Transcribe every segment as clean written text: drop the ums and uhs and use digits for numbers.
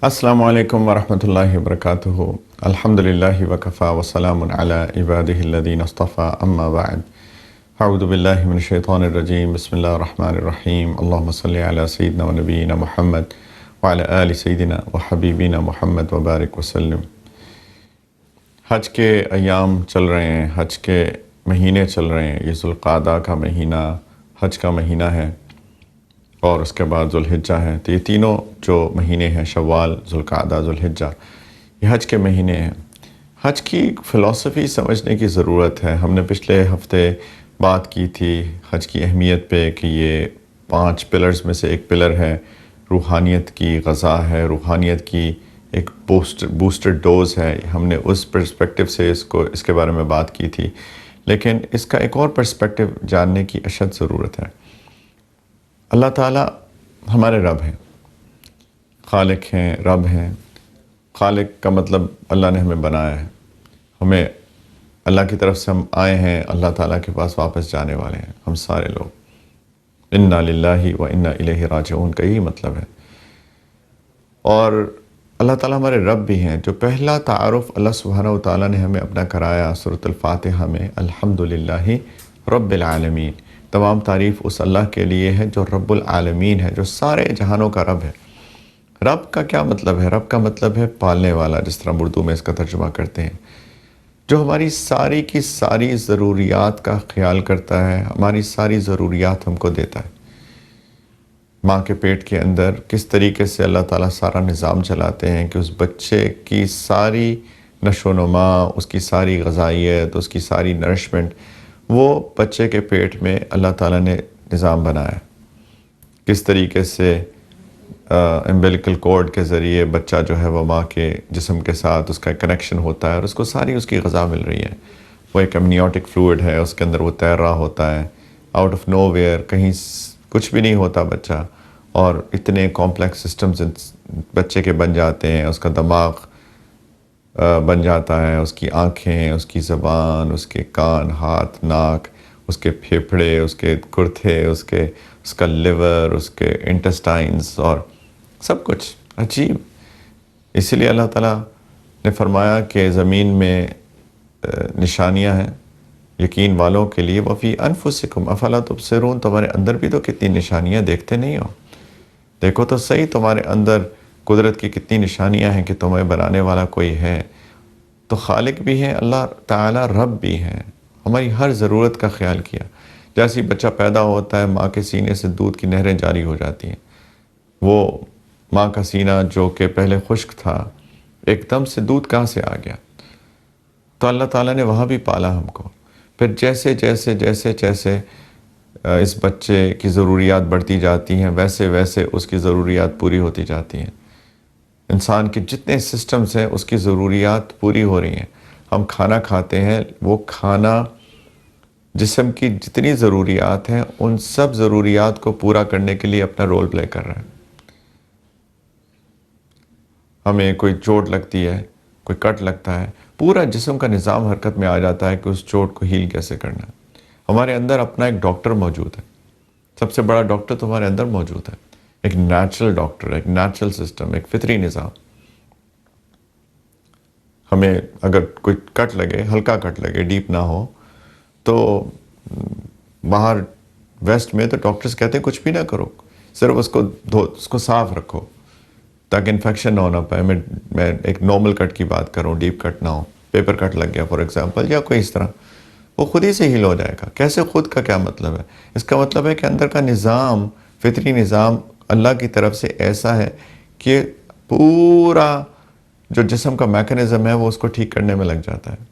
السلام علیکم ورحمۃ اللہ وبرکاتہ۔ الحمد للہ وکفا وسلام علی عبادہ الذین اصطفیٰ اما بعد۔ اعوذ باللہ من الشیطان الرجیم، بسم اللہ الرحمن الرحیم۔ اللہم صلی علی سیدنا و نبینا محمد وعلی آل سیدنا و حبیبنا محمد وبارک وسلم۔ حج کے ایام چل رہے ہیں، حج کے مہینے چل رہے ہیں۔ یہ ذوالقعدہ کا مہینہ حج کا مہینہ ہے، اور اس کے بعد ذوالحجہ ہے۔ تو یہ تینوں جو مہینے ہیں، شوال، ذوالقعدہ، ذوالحجہ، یہ حج کے مہینے ہیں۔ حج کی فلسفی سمجھنے کی ضرورت ہے۔ ہم نے پچھلے ہفتے بات کی تھی حج کی اہمیت پہ کہ یہ 5 پلرز میں سے ایک پلر ہے، روحانیت کی غذا ہے، روحانیت کی ایک بوسٹر ڈوز ہے۔ ہم نے اس پرسپیکٹو سے اس کے بارے میں بات کی تھی، لیکن اس کا ایک اور پرسپیکٹو جاننے کی اشد ضرورت ہے۔ اللہ تعالیٰ ہمارے رب ہیں، خالق ہیں، رب ہیں۔ خالق کا مطلب اللہ نے ہمیں بنایا ہے، ہمیں اللہ کی طرف سے ہم آئے ہیں، اللہ تعالیٰ کے پاس واپس جانے والے ہیں ہم سارے لوگ۔ انا للہ و انا الیہ راجعون کا یہی مطلب ہے۔ اور اللہ تعالیٰ ہمارے رب بھی ہیں۔ جو پہلا تعارف اللہ سبحانہ و تعالیٰ نے ہمیں اپنا کرایا سورۃ الفاتحہ میں، الحمدللہ رب العالمین، تمام تعریف اس اللہ کے لیے ہے جو رب العالمین ہے، جو سارے جہانوں کا رب ہے۔ رب کا کیا مطلب ہے؟ رب کا مطلب ہے پالنے والا، جس طرح اردو میں اس کا ترجمہ کرتے ہیں، جو ہماری ساری کی ساری ضروریات کا خیال کرتا ہے، ہماری ساری ضروریات ہم کو دیتا ہے۔ ماں کے پیٹ کے اندر کس طریقے سے اللہ تعالیٰ سارا نظام چلاتے ہیں کہ اس بچے کی ساری نشو و نما، اس کی ساری غذائیت، اس کی ساری نرشمنٹ، وہ بچے کے پیٹ میں اللہ تعالیٰ نے نظام بنایا۔ کس طریقے سے امبیلیکل کورڈ کے ذریعے بچہ جو ہے وہ ماں کے جسم کے ساتھ اس کا کنیکشن ہوتا ہے، اور اس کو ساری اس کی غذا مل رہی ہے۔ وہ ایک امنیوٹک فلوئڈ ہے، اس کے اندر وہ تیر رہا ہوتا ہے، آؤٹ آف نو ویئر، کہیں کچھ بھی نہیں ہوتا بچہ، اور اتنے کمپلیکس سسٹمز بچے کے بن جاتے ہیں۔ اس کا دماغ بن جاتا ہے، اس کی آنکھیں، اس کی زبان، اس کے کان، ہاتھ، ناک، اس کے پھیپھڑے، اس کے گردے، اس کا لیور، اس کے انٹسٹائنز، اور سب کچھ عجیب۔ اسی لیے اللہ تعالیٰ نے فرمایا کہ زمین میں نشانیاں ہیں یقین والوں کے لیے، وفی انفسکم افلا تبصرون، تمہارے اندر بھی تو کتنی نشانیاں دیکھتے نہیں ہو، دیکھو تو صحیح تمہارے اندر قدرت کی کتنی نشانیاں ہیں کہ تمہیں بنانے والا کوئی ہے۔ تو خالق بھی ہیں اللہ تعالیٰ، رب بھی ہیں، ہماری ہر ضرورت کا خیال کیا۔ جیسے ہی بچہ پیدا ہوتا ہے، ماں کے سینے سے دودھ کی نہریں جاری ہو جاتی ہیں۔ وہ ماں کا سینہ جو کہ پہلے خشک تھا، ایک دم سے دودھ کہاں سے آ گیا؟ تو اللہ تعالیٰ نے وہاں بھی پالا ہم کو۔ پھر جیسے جیسے جیسے جیسے اس بچے کی ضروریات بڑھتی جاتی ہیں، ویسے ویسے اس کی ضروریات پوری ہوتی جاتی ہیں۔ انسان کے جتنے سسٹمز ہیں اس کی ضروریات پوری ہو رہی ہیں۔ ہم کھانا کھاتے ہیں، وہ کھانا جسم کی جتنی ضروریات ہیں ان سب ضروریات کو پورا کرنے کے لیے اپنا رول پلے کر رہا ہے۔ ہمیں کوئی چوٹ لگتی ہے، کوئی کٹ لگتا ہے، پورا جسم کا نظام حرکت میں آ جاتا ہے کہ اس چوٹ کو ہیل کیسے کرنا ہے۔ ہمارے اندر اپنا ایک ڈاکٹر موجود ہے، سب سے بڑا ڈاکٹر تمہارے اندر موجود ہے، ایک نیچرل ڈاکٹر، ایک نیچرل سسٹم، ایک فطری نظام۔ ہمیں اگر کوئی کٹ لگے، ہلکا کٹ لگے، ڈیپ نہ ہو، تو باہر ویسٹ میں تو ڈاکٹرز کہتے ہیں کچھ بھی نہ کرو، صرف اس کو صاف رکھو تاکہ انفیکشن نہ ہونا پائے۔ میں ایک نارمل کٹ کی بات کروں، ڈیپ کٹ نہ ہو۔ پیپر کٹ لگ گیا فار ایگزامپل، یا کوئی اس طرح، وہ خود ہی سے ہیل ہو جائے گا۔ کیسے خود کا کیا مطلب ہے؟ اس کا مطلب ہے کہ اندر کا نظام، فطری نظام اللہ کی طرف سے ایسا ہے کہ پورا جو جسم کا میکانزم ہے وہ اس کو ٹھیک کرنے میں لگ جاتا ہے۔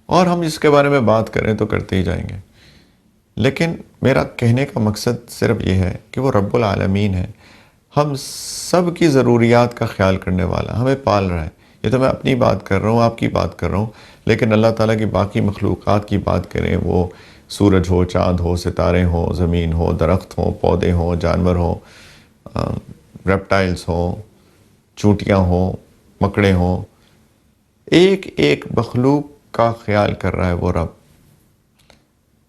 اور ہم اس کے بارے میں بات کریں تو کرتے ہی جائیں گے، لیکن میرا کہنے کا مقصد صرف یہ ہے کہ وہ رب العالمین ہے، ہم سب کی ضروریات کا خیال کرنے والا، ہمیں پال رہا ہے۔ یہ تو میں اپنی بات کر رہا ہوں، آپ کی بات کر رہا ہوں، لیکن اللہ تعالیٰ کی باقی مخلوقات کی بات کریں، وہ سورج ہو، چاند ہو، ستارے ہوں، زمین ہو، درخت ہوں، پودے ہوں، جانور ہوں، ریپٹائلز ہوں، چونٹیاں ہوں، مکڑے ہوں، ایک ایک مخلوق کا خیال کر رہا ہے وہ رب۔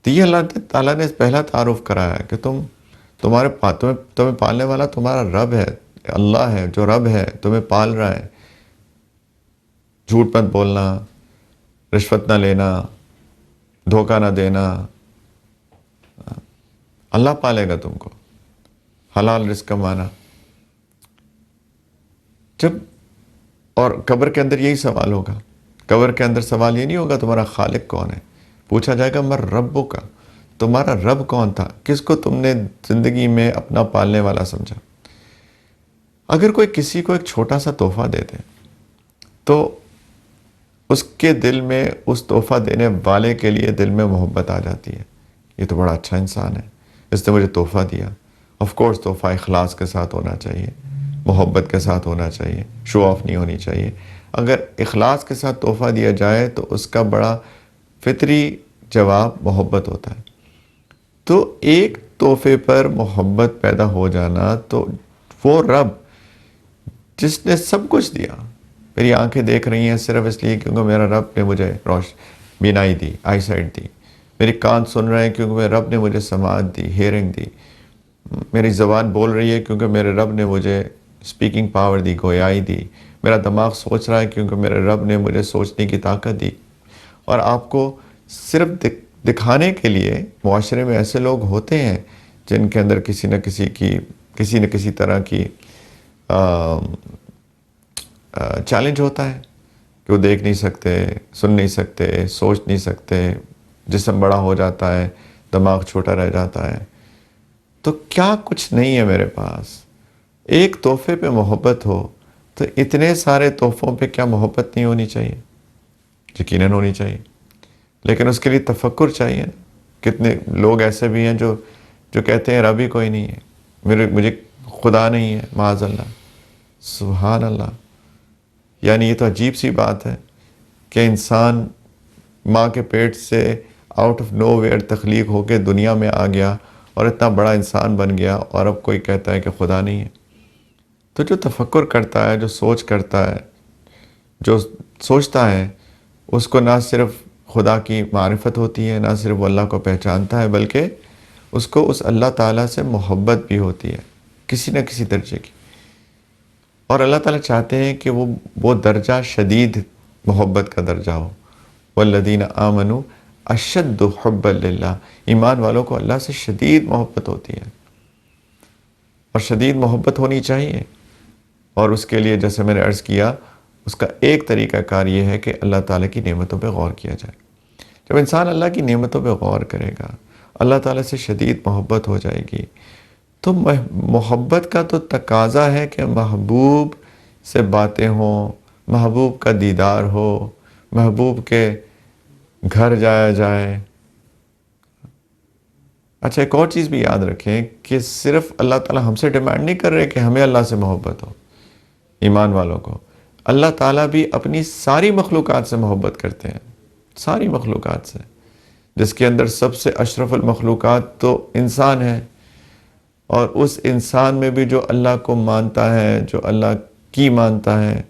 تو یہ اللہ تعالیٰ نے پہلا تعارف کرایا کہ تمہیں پالنے والا تمہارا رب ہے، اللہ ہے جو رب ہے تمہیں پال رہا ہے. جھوٹ مت بولنا، رشوت نہ لینا، دھوکہ نہ دینا. اللہ پالے گا تم کو، حلال رزق کمانا. جب اور قبر کے اندر یہی سوال ہوگا. قبر کے اندر سوال یہ نہیں ہوگا تمہارا خالق کون ہے، پوچھا جائے گا مر ربو کا، تمہارا رب کون تھا، کس کو تم نے زندگی میں اپنا پالنے والا سمجھا. اگر کوئی کسی کو ایک چھوٹا سا تحفہ دے دے تو اس کے دل میں اس تحفہ دینے والے کے لیے دل میں محبت آ جاتی ہے. یہ تو بڑا اچھا انسان ہے، اس نے مجھے تحفہ دیا. آف کورس تحفہ اخلاص کے ساتھ ہونا چاہیے، محبت کے ساتھ ہونا چاہیے، شو آف نہیں ہونی چاہیے. اگر اخلاص کے ساتھ تحفہ دیا جائے تو اس کا بڑا فطری جواب محبت ہوتا ہے. تو ایک تحفے پر محبت پیدا ہو جانا، تو وہ رب جس نے سب کچھ دیا، میری آنکھیں دیکھ رہی ہیں صرف اس لیے کیونکہ میرا رب نے مجھے بینائی دی، آئی سائٹ دی. میری کان سن رہے ہیں کیونکہ میرے رب نے مجھے سماعت دی، ہیئرنگ دی. میری زبان بول رہی ہے کیونکہ میرے رب نے مجھے اسپیکنگ پاور دی، گویائی دی. میرا دماغ سوچ رہا ہے کیونکہ میرے رب نے مجھے سوچنے کی طاقت دی. اور آپ کو صرف دکھانے کے لیے معاشرے میں ایسے لوگ ہوتے ہیں جن کے اندر کسی نہ کسی طرح کی چیلنج ہوتا ہے کہ وہ دیکھ نہیں سکتے، سن نہیں سکتے، سوچ نہیں سکتے، جسم بڑا ہو جاتا ہے، دماغ چھوٹا رہ جاتا ہے. تو کیا کچھ نہیں ہے میرے پاس، ایک تحفے پہ محبت ہو تو اتنے سارے تحفوں پہ کیا محبت نہیں ہونی چاہیے؟ یقیناً ہونی چاہیے. لیکن اس کے لیے تفکر چاہیے. کتنے لوگ ایسے بھی ہیں جو کہتے ہیں رب ہی کوئی نہیں ہے، مجھے خدا نہیں ہے، معاذ اللہ. سبحان اللہ. یعنی یہ تو عجیب سی بات ہے کہ انسان ماں کے پیٹ سے آؤٹ آف نو ویئر تخلیق ہو کے دنیا میں آ گیا اور اتنا بڑا انسان بن گیا، اور اب کوئی کہتا ہے کہ خدا نہیں ہے. تو جو تفکر کرتا ہے، جو سوچ کرتا ہے، جو سوچتا ہے، اس کو نہ صرف خدا کی معرفت ہوتی ہے، نہ صرف وہ اللہ کو پہچانتا ہے، بلکہ اس کو اس اللہ تعالیٰ سے محبت بھی ہوتی ہے کسی نہ کسی درجے کی. اور اللہ تعالیٰ چاہتے ہیں کہ وہ درجہ شدید محبت کا درجہ ہو. والذین آمنوا اشد حبا للہ. ایمان والوں کو اللہ سے شدید محبت ہوتی ہے، اور شدید محبت ہونی چاہیے. اور اس کے لیے جیسے میں نے عرض کیا، اس کا ایک طریقہ کار یہ ہے کہ اللہ تعالیٰ کی نعمتوں پہ غور کیا جائے. جب انسان اللہ کی نعمتوں پہ غور کرے گا، اللہ تعالیٰ سے شدید محبت ہو جائے گی. تو محبت کا تو تقاضا ہے کہ محبوب سے باتیں ہوں، محبوب کا دیدار ہو، محبوب کے گھر جایا جائے. اچھا ایک اور چیز بھی یاد رکھیں کہ صرف اللہ تعالیٰ ہم سے ڈیمانڈ نہیں کر رہے کہ ہمیں اللہ سے محبت ہو. ایمان والوں کو اللہ تعالیٰ بھی اپنی ساری مخلوقات سے محبت کرتے ہیں، ساری مخلوقات سے، جس کے اندر سب سے اشرف المخلوقات تو انسان ہے. اور اس انسان میں بھی جو اللہ کو مانتا ہے، جو اللہ کی مانتا ہے،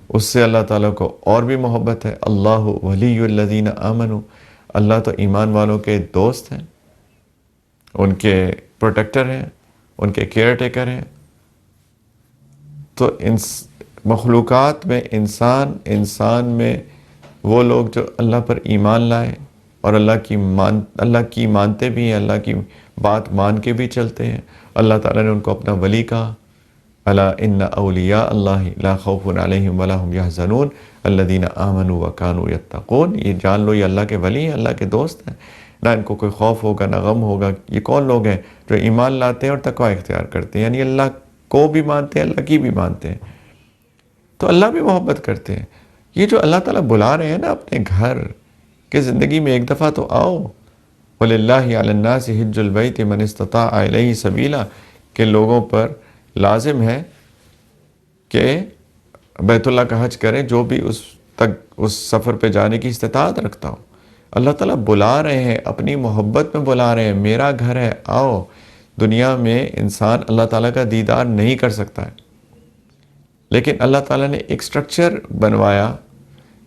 اس سے اللہ تعالیٰ کو اور بھی محبت ہے. اللہ ولی الذین آمنوا. اللہ تو ایمان والوں کے دوست ہیں، ان کے پروٹیکٹر ہیں، ان کے کیئر ٹیکر ہیں. تو مخلوقات میں انسان میں وہ لوگ جو اللہ پر ایمان لائے اور اللہ کی مانتے بھی ہیں، اللہ کی بات مان کے بھی چلتے ہیں. اللہ تعالیٰ نے ان کو اپنا ولی کہا. الا ان اولیاء اللہ لا خوف علیہم ولا هم یحزنون الذین آمنوا وکانوا یتقون. یہ جان لو یہ اللہ کے ولی ہیں، اللہ کے دوست ہیں، نہ ان کو کوئی خوف ہوگا نہ غم ہوگا. یہ کون لوگ ہیں؟ جو ایمان لاتے ہیں اور تقوی اختیار کرتے ہیں، یعنی اللہ کو بھی مانتے ہیں، اللہ کی بھی مانتے ہیں. تو اللہ بھی محبت کرتے ہیں. یہ جو اللہ تعالیٰ بلا رہے ہیں نا اپنے گھر کہ زندگی میں ایک دفعہ تو آؤ. وَلِلَّهِ عَلَى النَّاسِ حِجُّ الْبَيْتِ مَنِ اسْتَطَاعَ إِلَيْهِ سَبِيلًا. کہ لوگوں پر لازم ہے کہ بیت اللہ کا حج کریں جو بھی اس سفر پہ جانے کی استطاعت رکھتا ہو. اللہ تعالیٰ بلا رہے ہیں، اپنی محبت میں بلا رہے ہیں. میرا گھر ہے، آؤ. دنیا میں انسان اللہ تعالیٰ کا دیدار نہیں کر سکتا ہے، لیکن اللہ تعالیٰ نے ایک سٹرکچر بنوایا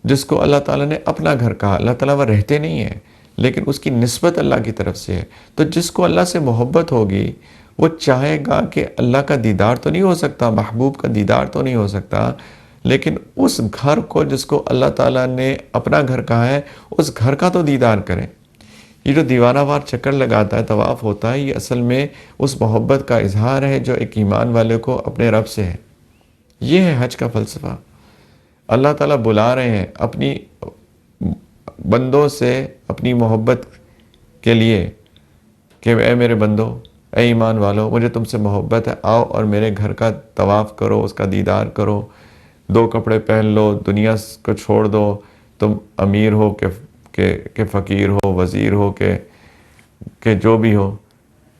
جس کو اللہ تعالیٰ نے اپنا گھر کہا. اللہ تعالیٰ وہ رہتے نہیں ہیں، لیکن اس کی نسبت اللہ کی طرف سے ہے. تو جس کو اللہ سے محبت ہوگی وہ چاہے گا کہ اللہ کا دیدار تو نہیں ہو سکتا، محبوب کا دیدار تو نہیں ہو سکتا، لیکن اس گھر کو جس کو اللہ تعالیٰ نے اپنا گھر کہا ہے، اس گھر کا تو دیدار کریں۔ یہ جو دیوانہ وار چکر لگاتا ہے، طواف ہوتا ہے، یہ اصل میں اس محبت کا اظہار ہے جو ایک ایمان والے کو اپنے رب سے ہے۔ یہ ہے حج کا فلسفہ۔ اللہ تعالیٰ بلا رہے ہیں اپنی بندوں سے اپنی محبت کے لیے کہ اے میرے بندو، اے ایمان والو، مجھے تم سے محبت ہے، آؤ اور میرے گھر کا طواف کرو، اس کا دیدار کرو، 2 کپڑے پہن لو، دنیا کو چھوڑ دو، تم امیر ہو کہ فقیر ہو، وزیر ہو کہ جو بھی ہو،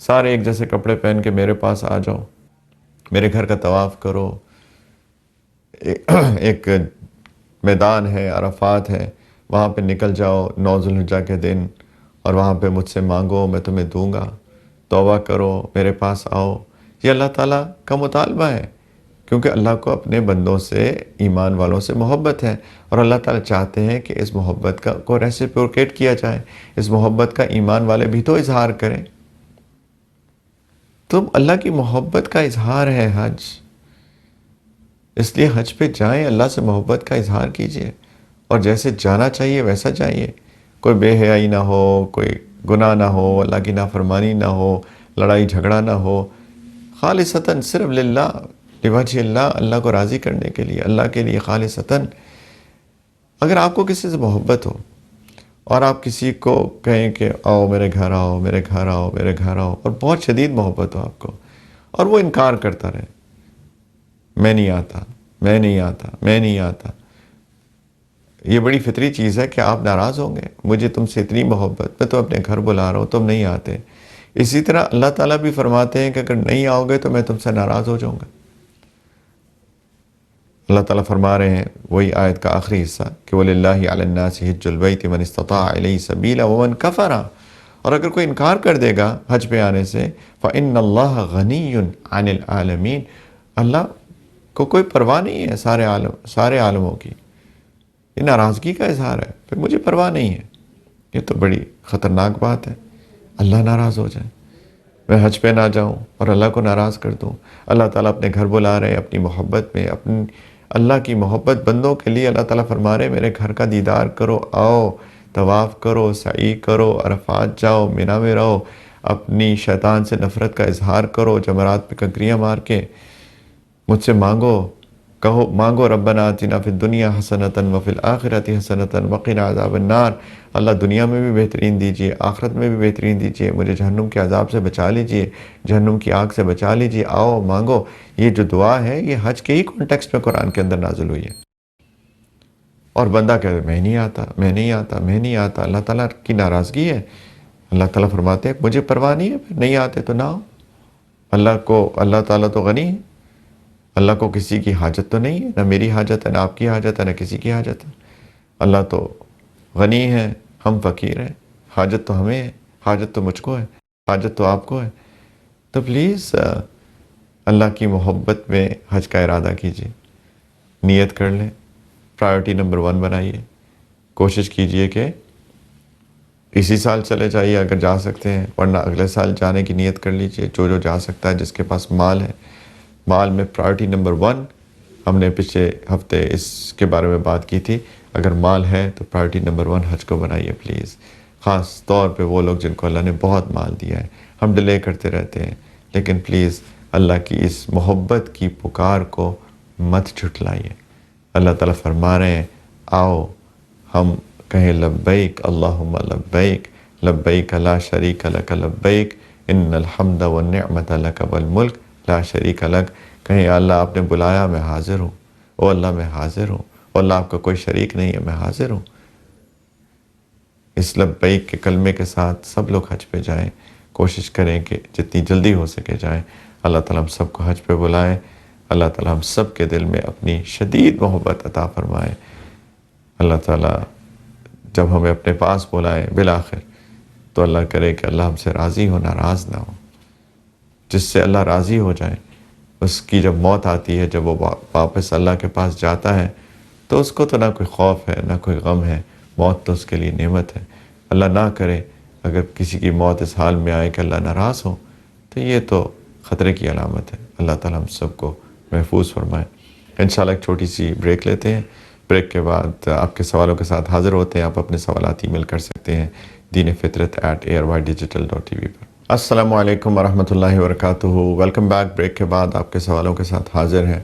سارے ایک جیسے کپڑے پہن کے میرے پاس آ جاؤ، میرے گھر کا طواف کرو۔ ایک میدان ہے، عرفات ہے، وہاں پہ نکل جاؤ 9 ذوالحجہ کے دن، اور وہاں پہ مجھ سے مانگو، میں تمہیں دوں گا، توبہ کرو، میرے پاس آؤ۔ یہ اللہ تعالیٰ کا مطالبہ ہے، کیونکہ اللہ کو اپنے بندوں سے، ایمان والوں سے محبت ہے، اور اللہ تعالیٰ چاہتے ہیں کہ اس محبت کو ریسیپروکیٹ کیا جائے، اس محبت کا ایمان والے بھی تو اظہار کریں۔ تم اللہ کی محبت کا اظہار ہے حج، اس لیے حج پہ جائیں، اللہ سے محبت کا اظہار کیجئے، اور جیسے جانا چاہیے ویسا جائیے، کوئی بے حیائی نہ ہو، کوئی گناہ نہ ہو، اللہ کی نافرمانی نہ ہو، لڑائی جھگڑا نہ ہو، خالصتاً صرف للہ، لوجہ اللہ، اللہ کو راضی کرنے کے لیے، اللہ کے لیے خالصتاً۔ اگر آپ کو کسی سے محبت ہو اور آپ کسی کو کہیں کہ آؤ میرے گھر آؤ، میرے گھر آؤ، میرے گھر آؤ، اور بہت شدید محبت ہو آپ کو، اور وہ انکار کرتا رہے، میں نہیں آتا، میں نہیں آتا، میں نہیں آتا، یہ بڑی فطری چیز ہے کہ آپ ناراض ہوں گے، مجھے تم سے اتنی محبت، میں تو اپنے گھر بلا رہا ہوں، تم نہیں آتے۔ اسی طرح اللہ تعالیٰ بھی فرماتے ہیں کہ اگر نہیں آؤ گے تو میں تم سے ناراض ہو جاؤں گا۔ اللہ تعالیٰ فرما رہے ہیں وہی آیت کا آخری حصہ کہ وَلِلَّهِ عَلَى النَّاسِ حِجُّ الْبَيْتِ مَنِ اسْتَطَاعَ إِلَيْهِ سَبِيلًا وَمَنْ كَفَرَ، اور اگر کوئی انکار کر دے گا حج پہ آنے سے فَإِنَّ اللَّهَ غَنِيٌّ عَنِ الْعَالَمِينَ، اللہ کو کوئی پرواہ نہیں ہے سارے عالموں کی۔ یہ ناراضگی کا اظہار ہے، پھر مجھے پرواہ نہیں ہے، یہ تو بڑی خطرناک بات ہے، اللہ ناراض ہو جائے، میں حج پہ نہ جاؤں اور اللہ کو ناراض کر دوں۔ اللہ تعالیٰ اپنے گھر بلا رہے ہیں اپنی محبت میں، اپنی اللہ کی محبت بندوں کے لیے اللہ تعالیٰ فرما رہے ہیں میرے گھر کا دیدار کرو، آؤ، طواف کرو، سعی کرو، عرفات جاؤ، مینا میں رہو، اپنی شیطان سے نفرت کا اظہار کرو، جمرات پہ کنکریاں مار کے مجھ سے مانگو، کہو مانگو ربنا آتنا فی الدنیا حسنۃ وفی الآخرۃ حسنۃ وقنا عذاب النار، اللہ دنیا میں بھی بہترین دیجئے، آخرت میں بھی بہترین دیجئے، مجھے جہنم کے عذاب سے بچا لیجئے، جہنم کی آگ سے بچا لیجئے، آؤ مانگو۔ یہ جو دعا ہے یہ حج کے ہی کانٹیکسٹ میں قرآن کے اندر نازل ہوئی ہے، اور بندہ کہے میں نہیں آتا، میں نہیں آتا، میں نہیں آتا، اللہ تعالیٰ کی ناراضگی ہے۔ اللہ تعالیٰ فرماتے ہیں مجھے پرواہ نہیں ہے، نہیں آتے تو نہ آؤ، اللہ تعالیٰ تو غنی ہے، اللہ کو کسی کی حاجت تو نہیں ہے، نہ میری حاجت ہے، نہ آپ کی حاجت ہے، نہ کسی کی حاجت ہے، اللہ تو غنی ہے، ہم فقیر ہیں، حاجت تو ہمیں ہے، حاجت تو مجھ کو ہے، حاجت تو آپ کو ہے۔ تو پلیز اللہ کی محبت میں حج کا ارادہ کیجیے، نیت کر لیں، پرائیورٹی نمبر 1 بنائیے، کوشش کیجیے کہ اسی سال چلے جائیے اگر جا سکتے ہیں، ورنہ اگلے سال جانے کی نیت کر لیجیے، جو جا سکتا ہے، جس کے پاس مال ہے۔ مال میں پرائیورٹی نمبر 1، ہم نے پچھلے ہفتے اس کے بارے میں بات کی تھی، اگر مال ہے تو پرائیورٹی نمبر 1 حج کو بنائیے پلیز، خاص طور پہ وہ لوگ جن کو اللہ نے بہت مال دیا ہے۔ ہم ڈیلے کرتے رہتے ہیں، لیکن پلیز اللہ کی اس محبت کی پکار کو مت جھٹلائیے۔ اللہ تعالیٰ فرما رہے ہیں آؤ ہم کہیں لبیک اللہم لبیک، لبیک لا شریک لک لبیک، ان الحمد والنعمت لک والملک لا شریک لک، کہیں یا اللہ آپ نے بلایا میں حاضر ہوں، او اللہ میں حاضر ہوں، او اللہ آپ کا کوئی شریک نہیں ہے، میں حاضر ہوں۔ اس لبیک کے کلمے کے ساتھ سب لوگ حج پہ جائیں، کوشش کریں کہ جتنی جلدی ہو سکے جائیں۔ اللہ تعالیٰ ہم سب کو حج پہ بلائیں، اللہ تعالیٰ ہم سب کے دل میں اپنی شدید محبت عطا فرمائے۔ اللہ تعالیٰ جب ہمیں اپنے پاس بلائیں بالآخر تو اللہ کرے کہ اللہ ہم سے راضی ہو، ناراض نہ ہو۔ جس سے اللہ راضی ہو جائے، اس کی جب موت آتی ہے، جب وہ واپس اللہ کے پاس جاتا ہے تو اس کو تو نہ کوئی خوف ہے، نہ کوئی غم ہے، موت تو اس کے لیے نعمت ہے۔ اللہ نہ کرے اگر کسی کی موت اس حال میں آئے کہ اللہ ناراض ہو، تو یہ تو خطرے کی علامت ہے۔ اللہ تعالیٰ ہم سب کو محفوظ فرمائے۔ انشاءاللہ ایک چھوٹی سی بریک لیتے ہیں، بریک کے بعد آپ کے سوالوں کے ساتھ حاضر ہوتے ہیں۔ آپ اپنے سوالات ای میل کر سکتے ہیں deenفطرت@arydgital.tv پر۔ السلام علیکم ورحمۃ اللہ وبرکاتہ۔ Welcome back. بریک کے بعد آپ کے سوالوں کے ساتھ حاضر ہیں۔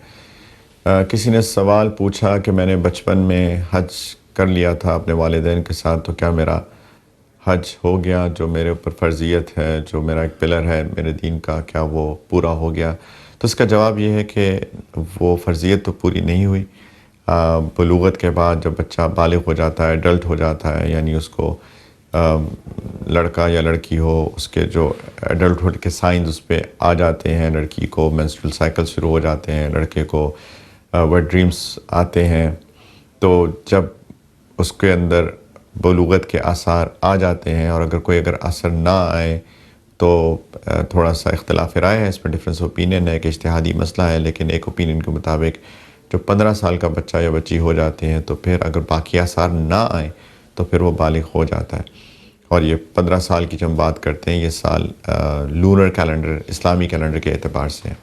کسی نے سوال پوچھا کہ میں نے بچپن میں حج کر لیا تھا اپنے والدین کے ساتھ، تو کیا میرا حج ہو گیا؟ جو میرے اوپر فرضیت ہے، جو میرا ایک پلر ہے میرے دین کا، کیا وہ پورا ہو گیا؟ تو اس کا جواب یہ ہے کہ وہ فرضیت تو پوری نہیں ہوئی۔ بلوغت کے بعد جب بچہ بالغ ہو جاتا ہے، ایڈلٹ ہو جاتا ہے، یعنی اس کو لڑکا یا لڑکی ہو، اس کے جو ایڈلٹ ہوڈ کے سائنز اس پہ آ جاتے ہیں، لڑکی کو مینسٹرل سائیکل شروع ہو جاتے ہیں، لڑکے کو ویٹ ڈریمز آتے ہیں، تو جب اس کے اندر بلوغت کے آثار آ جاتے ہیں، اور اگر اثر نہ آئے تو تھوڑا سا اختلاف رائے ہے، اس میں ڈفرینس اوپینین ہے کہ اجتہادی مسئلہ ہے، لیکن ایک اوپینین کے مطابق جو 15 سال کا بچہ یا بچی ہو جاتے ہیں تو پھر اگر باقی آثار نہ آئیں تو پھر وہ بالغ ہو جاتا ہے۔ اور یہ 15 سال کی جو ہم بات کرتے ہیں، یہ سال لونر کیلنڈر، اسلامی کیلنڈر کے اعتبار سے ہے۔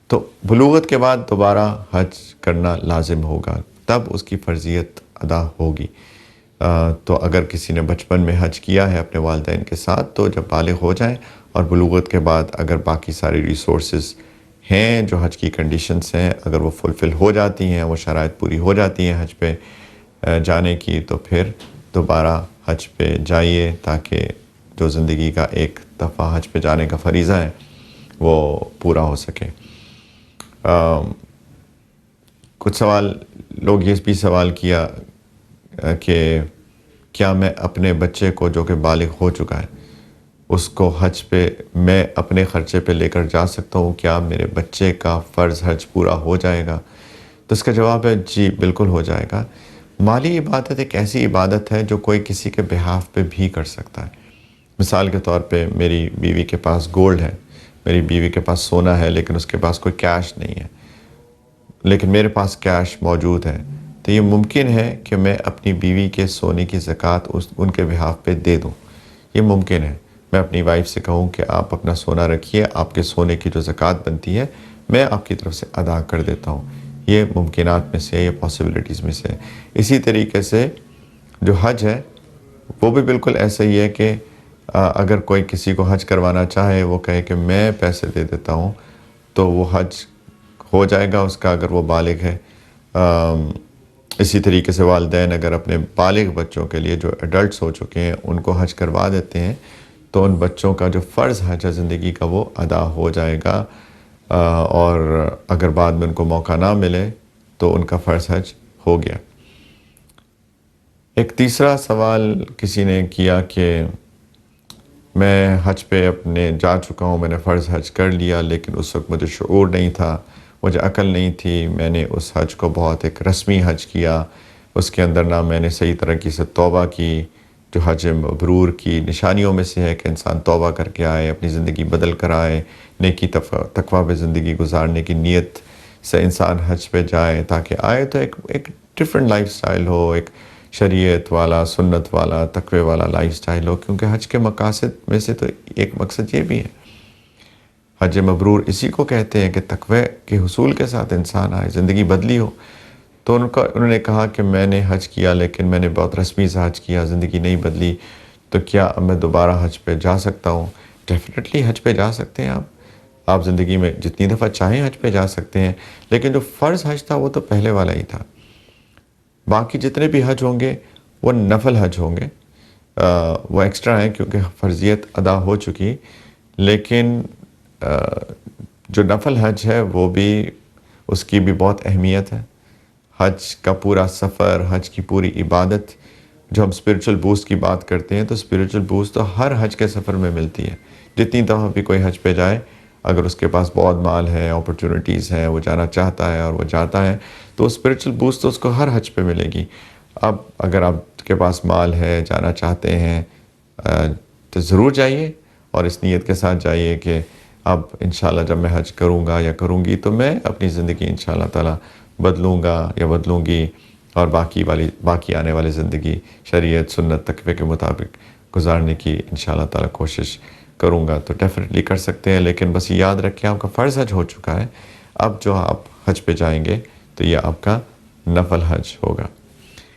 تو بلوغت کے بعد دوبارہ حج کرنا لازم ہوگا، تب اس کی فرضیت ادا ہوگی۔ تو اگر کسی نے بچپن میں حج کیا ہے اپنے والدین کے ساتھ، تو جب بالغ ہو جائیں اور بلوغت کے بعد اگر باقی ساری ریسورسز ہیں، جو حج کی کنڈیشنز ہیں، اگر وہ فلفل ہو جاتی ہیں، وہ شرائط پوری ہو جاتی ہیں حج پہ جانے کی، تو پھر دوبارہ حج پہ جائیے، تاکہ جو زندگی کا ایک دفعہ حج پہ جانے کا فریضہ ہے وہ پورا ہو سکے۔ کچھ لوگ یہ بھی سوال کیا کہ کیا میں اپنے بچے کو جو کہ بالغ ہو چکا ہے، اس کو حج پہ میں اپنے خرچے پہ لے کر جا سکتا ہوں؟ کیا میرے بچے کا فرض حج پورا ہو جائے گا؟ تو اس کا جواب ہے جی، بالکل ہو جائے گا۔ مالی عبادت ایک ایسی عبادت ہے جو کوئی کسی کے بہاف پہ بھی کر سکتا ہے۔ مثال کے طور پہ میری بیوی کے پاس گولڈ ہے، میری بیوی کے پاس سونا ہے، لیکن اس کے پاس کوئی کیش نہیں ہے، لیکن میرے پاس کیش موجود ہے، تو یہ ممکن ہے کہ میں اپنی بیوی کے سونے کی زکوٰۃ ان کے بہاف پہ دے دوں۔ یہ ممکن ہے، میں اپنی وائف سے کہوں کہ آپ اپنا سونا رکھیے، آپ کے سونے کی جو زکوٰۃ بنتی ہے میں آپ کی طرف سے ادا کر دیتا ہوں۔ یہ ممکنات میں سے، یہ پاسبلٹیز میں سے۔ اسی طریقے سے جو حج ہے وہ بھی بالکل ایسا ہی ہے کہ اگر کوئی کسی کو حج کروانا چاہے، وہ کہے کہ میں پیسے دے دیتا ہوں، تو وہ حج ہو جائے گا اس کا، اگر وہ بالغ ہے۔ اسی طریقے سے والدین اگر اپنے بالغ بچوں کے لیے جو ایڈلٹس ہو چکے ہیں ان کو حج کروا دیتے ہیں، تو ان بچوں کا جو فرض حج ہے زندگی کا وہ ادا ہو جائے گا، اور اگر بعد میں ان کو موقع نہ ملے تو ان کا فرض حج ہو گیا۔ ایک تیسرا سوال کسی نے کیا کہ میں حج پہ اپنے جا چکا ہوں، میں نے فرض حج کر لیا، لیکن اس وقت مجھے شعور نہیں تھا، مجھے عقل نہیں تھی، میں نے اس حج کو بہت ایک رسمی حج کیا، اس کے اندر نہ میں نے صحیح طریقے سے توبہ کی۔ جو حج مبرور کی نشانیوں میں سے ہے کہ انسان توبہ کر کے آئے، اپنی زندگی بدل کر آئے، نیکی تقویٰ پہ زندگی گزارنے کی نیت سے انسان حج پہ جائے، تاکہ آئے تو ایک ڈیفرنٹ لائف سٹائل ہو، ایک شریعت والا، سنت والا، تقوی والا لائف سٹائل ہو، کیونکہ حج کے مقاصد میں سے تو ایک مقصد یہ بھی ہے۔ حج مبرور اسی کو کہتے ہیں کہ تقوی کے حصول کے ساتھ انسان آئے، زندگی بدلی ہو۔ تو انہوں نے کہا کہ میں نے حج کیا، لیکن میں نے بہت رسمی سے حج کیا، زندگی نہیں بدلی، تو کیا اب میں دوبارہ حج پہ جا سکتا ہوں؟ ڈیفینیٹلی حج پہ جا سکتے ہیں آپ زندگی میں جتنی دفعہ چاہیں حج پہ جا سکتے ہیں، لیکن جو فرض حج تھا وہ تو پہلے والا ہی تھا۔ باقی جتنے بھی حج ہوں گے وہ نفل حج ہوں گے، وہ ایکسٹرا ہیں کیونکہ فرضیت ادا ہو چکی، لیکن جو نفل حج ہے وہ بھی، اس کی بھی بہت اہمیت ہے۔ حج کا پورا سفر، حج کی پوری عبادت، جو ہم اسپرچل بوسٹ کی بات کرتے ہیں، تو اسپرچل بوسٹ تو ہر حج کے سفر میں ملتی ہے۔ جتنی دفعہ بھی کوئی حج پہ جائے، اگر اس کے پاس بہت مال ہے، اپرچونٹیز ہیں، وہ جانا چاہتا ہے اور وہ جاتا ہے، تو اسپرچل بوسٹ تو اس کو ہر حج پہ ملے گی۔ اب اگر آپ کے پاس مال ہے، جانا چاہتے ہیں، تو ضرور جائیے، اور اس نیت کے ساتھ جائیے کہ اب انشاءاللہ جب میں حج کروں گا یا کروں گی تو میں اپنی زندگی انشاءاللہ تعالیٰ بدلوں گا یا بدلوں گی، اور باقی آنے والی زندگی شریعت، سنت، تقوی کے مطابق گزارنے کی انشاءاللہ تعالیٰ کوشش کروں گا تو ڈیفینیٹلی کر سکتے ہیں، لیکن بس یہ یاد رکھیں آپ کا فرض حج ہو چکا ہے، اب جو آپ حج پہ جائیں گے تو یہ آپ کا نفل حج ہوگا۔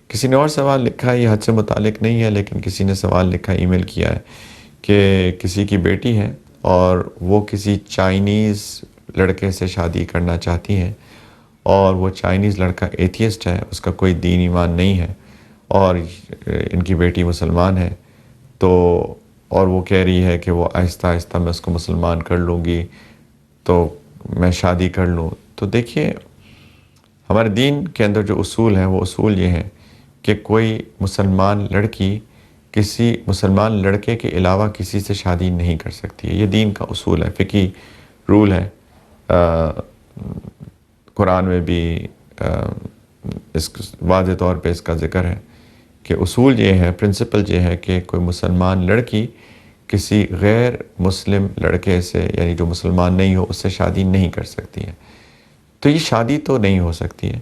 کسی نے اور سوال لکھا ہے، یہ حج سے متعلق نہیں ہے لیکن کسی نے سوال لکھا، ای میل کیا ہے کہ کسی کی بیٹی ہے اور وہ کسی چائنیز لڑکے سے شادی کرنا چاہتی ہیں، اور وہ چائنیز لڑکا ایتھیسٹ ہے، اس کا کوئی دین ایمان نہیں ہے، اور ان کی بیٹی مسلمان ہے، تو اور وہ کہہ رہی ہے کہ وہ آہستہ آہستہ میں اس کو مسلمان کر لوں گی تو میں شادی کر لوں۔ تو دیکھیے ہمارے دین کے اندر جو اصول ہیں وہ اصول یہ ہیں کہ کوئی مسلمان لڑکی کسی مسلمان لڑکے کے علاوہ کسی سے شادی نہیں کر سکتی ہے، یہ دین کا اصول ہے، فقہی رول ہے۔ قرآن میں بھی اس واضح طور پہ اس کا ذکر ہے کہ اصول یہ ہے، پرنسپل یہ ہے کہ کوئی مسلمان لڑکی کسی غیر مسلم لڑکے سے، یعنی جو مسلمان نہیں ہو، اس سے شادی نہیں کر سکتی ہے۔ تو یہ شادی تو نہیں ہو سکتی ہے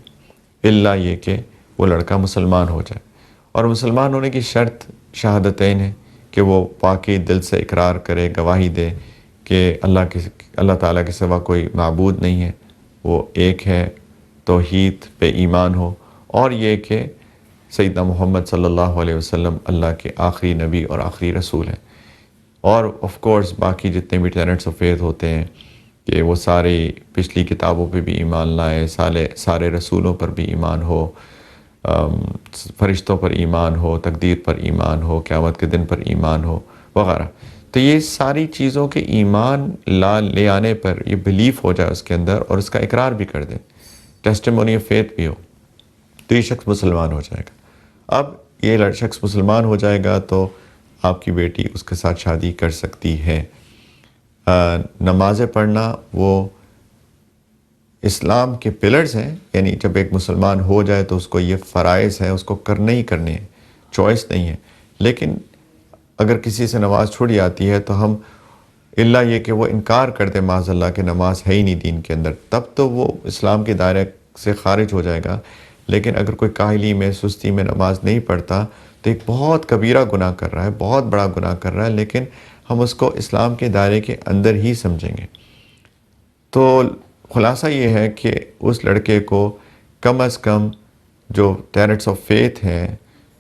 الا یہ کہ وہ لڑکا مسلمان ہو جائے، اور مسلمان ہونے کی شرط شہادتین ہے کہ وہ واقعی دل سے اقرار کرے، گواہی دے کہ اللہ تعالیٰ کے سوا کوئی معبود نہیں ہے، وہ ایک ہے، توحید پہ ایمان ہو، اور یہ کہ سیدنا محمد صلی اللہ علیہ وسلم اللہ کے آخری نبی اور آخری رسول ہیں، اور آف کورس باقی جتنے بھی ٹینٹس آف فیتھ ہوتے ہیں کہ وہ سارے پچھلی کتابوں پہ بھی ایمان لائے، سارے رسولوں پر بھی ایمان ہو، فرشتوں پر ایمان ہو، تقدیر پر ایمان ہو، قیامت کے دن پر ایمان ہو وغیرہ۔ تو یہ ساری چیزوں کے ایمان لے آنے پر یہ بلیف ہو جائے اس کے اندر، اور اس کا اقرار بھی کر دے، ٹیسٹیمونی آف فیتھ بھی ہو، تو یہ شخص مسلمان ہو جائے گا۔ اب یہ شخص مسلمان ہو جائے گا تو آپ کی بیٹی اس کے ساتھ شادی کر سکتی ہے۔ نمازیں پڑھنا وہ اسلام کے پلرز ہیں، یعنی جب ایک مسلمان ہو جائے تو اس کو یہ فرائض ہیں، اس کو کرنے ہی کرنے ہیں، چوائس نہیں ہے۔ لیکن اگر کسی سے نماز چھوٹ جاتی ہے تو ہم الا یہ کہ وہ انکار کر دے معاذ اللہ کہ نماز ہے ہی نہیں دین کے اندر، تب تو وہ اسلام کے دائرے سے خارج ہو جائے گا۔ لیکن اگر کوئی کاہلی میں، سستی میں نماز نہیں پڑھتا تو ایک بہت کبیرہ گناہ کر رہا ہے، بہت بڑا گناہ کر رہا ہے، لیکن ہم اس کو اسلام کے دائرے کے اندر ہی سمجھیں گے۔ تو خلاصہ یہ ہے کہ اس لڑکے کو کم از کم جو ٹینٹس آف فیتھ ہیں،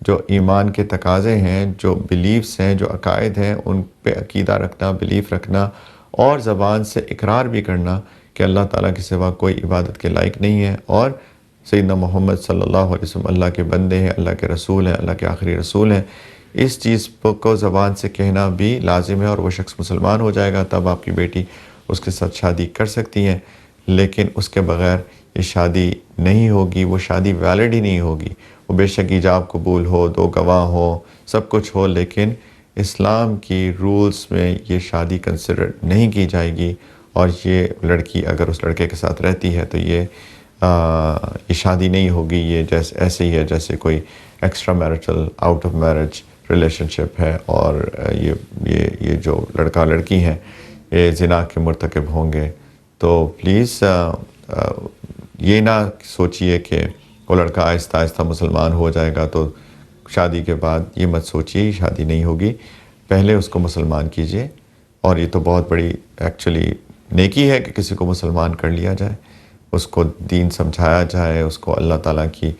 جو ایمان کے تقاضے ہیں، جو بلیفز ہیں، جو عقائد ہیں، ان پہ عقیدہ رکھنا، بلیف رکھنا، اور زبان سے اقرار بھی کرنا کہ اللہ تعالیٰ کے سوا کوئی عبادت کے لائق نہیں ہے، اور سیدنا محمد صلی اللہ علیہ وسلم اللہ کے بندے ہیں، اللہ کے رسول ہیں، اللہ کے آخری رسول ہیں، اس چیز کو زبان سے کہنا بھی لازم ہے، اور وہ شخص مسلمان ہو جائے گا، تب آپ کی بیٹی اس کے ساتھ شادی کر سکتی ہیں۔ لیکن اس کے بغیر یہ شادی نہیں ہوگی، وہ شادی ویلڈ ہی نہیں ہوگی۔ وہ بے شک ایجاب قبول ہو، 2 گواہ ہو، سب کچھ ہو، لیکن اسلام کی رولز میں یہ شادی کنسیڈر نہیں کی جائے گی، اور یہ لڑکی اگر اس لڑکے کے ساتھ رہتی ہے تو یہ شادی نہیں ہوگی، یہ ایسے ہی ہے جیسے کوئی extramarital out of marriage relationship ہے، اور یہ جو لڑکا لڑکی ہیں یہ زنا کے مرتکب ہوں گے۔ تو پلیز یہ نہ سوچئے کہ وہ لڑکا آہستہ آہستہ مسلمان ہو جائے گا تو شادی کے بعد، یہ مت سوچئے شادی نہیں ہوگی، پہلے اس کو مسلمان کیجئے۔ اور یہ تو بہت بڑی ایکچولی نیکی ہے کہ کسی کو مسلمان کر لیا جائے، اس کو دین سمجھایا جائے، اس کو اللہ تعالیٰ کی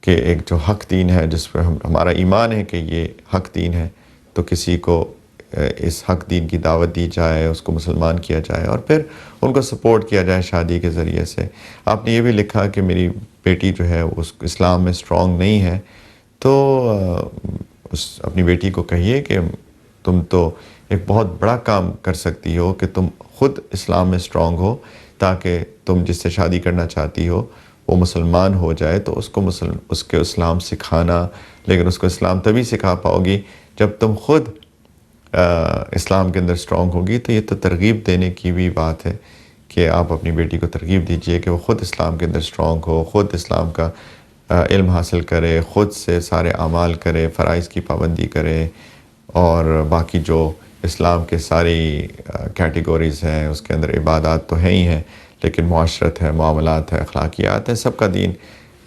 کہ ایک جو حق دین ہے جس پہ ہمارا ایمان ہے کہ یہ حق دین ہے، تو کسی کو اس حق دین کی دعوت دی جائے، اس کو مسلمان کیا جائے، اور پھر ان کو سپورٹ کیا جائے شادی کے ذریعے سے۔ آپ نے یہ بھی لکھا کہ میری بیٹی جو ہے اس اسلام میں اسٹرانگ نہیں ہے، تو اپنی بیٹی کو کہیے کہ تم تو ایک بہت بڑا کام کر سکتی ہو کہ تم خود اسلام میں اسٹرانگ ہو، تاکہ تم جس سے شادی کرنا چاہتی ہو وہ مسلمان ہو جائے تو اس کے اسلام سکھانا، لیکن اس کو اسلام تبھی سکھا پاؤ گی جب تم خود اسلام کے اندر اسٹرانگ ہوگی۔ تو یہ تو ترغیب دینے کی بھی بات ہے کہ آپ اپنی بیٹی کو ترغیب دیجئے کہ وہ خود اسلام کے اندر اسٹرانگ ہو، خود اسلام کا علم حاصل کرے، خود سے سارے اعمال کرے، فرائض کی پابندی کرے، اور باقی جو اسلام کے ساری کیٹیگوریز ہیں اس کے اندر عبادات تو ہیں ہی ہیں، لیکن معاشرت ہے، معاملات ہے، اخلاقیات ہے، سب کا دین،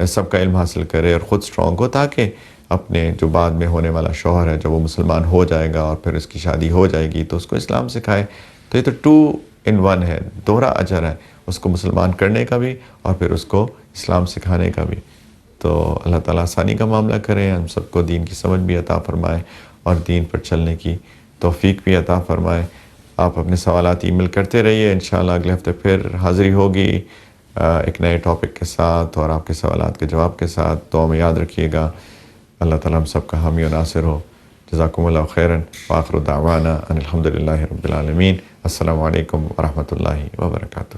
سب کا علم حاصل کرے اور خود اسٹرانگ ہو، تاکہ اپنے جو بعد میں ہونے والا شوہر ہے جب وہ مسلمان ہو جائے گا اور پھر اس کی شادی ہو جائے گی تو اس کو اسلام سکھائے. تو یہ تو 2 in 1 ہے، دوہرا اجر ہے، اس کو مسلمان کرنے کا بھی اور پھر اس کو اسلام سکھانے کا بھی. تو اللہ تعالیٰ آسانی کا معاملہ کرے، ہم سب کو دین کی سمجھ بھی عطا فرمائے اور دین پر چلنے کی توفیق بھی عطا فرمائے. آپ اپنے سوالات ای میل کرتے رہیے، انشاءاللہ اگلے ہفتے پھر حاضری ہوگی ایک نئے ٹاپک کے ساتھ اور آپ کے سوالات کے جواب کے ساتھ. دعا میں یاد رکھیے گا. اللہ تعالیٰ ہم سب کا حامی و ناصر ہو. جزاکم اللہ خیراً. وآخر دعوانا ان الحمدللہ رب العالمین. السلام علیکم ورحمۃ اللہ وبرکاتہ.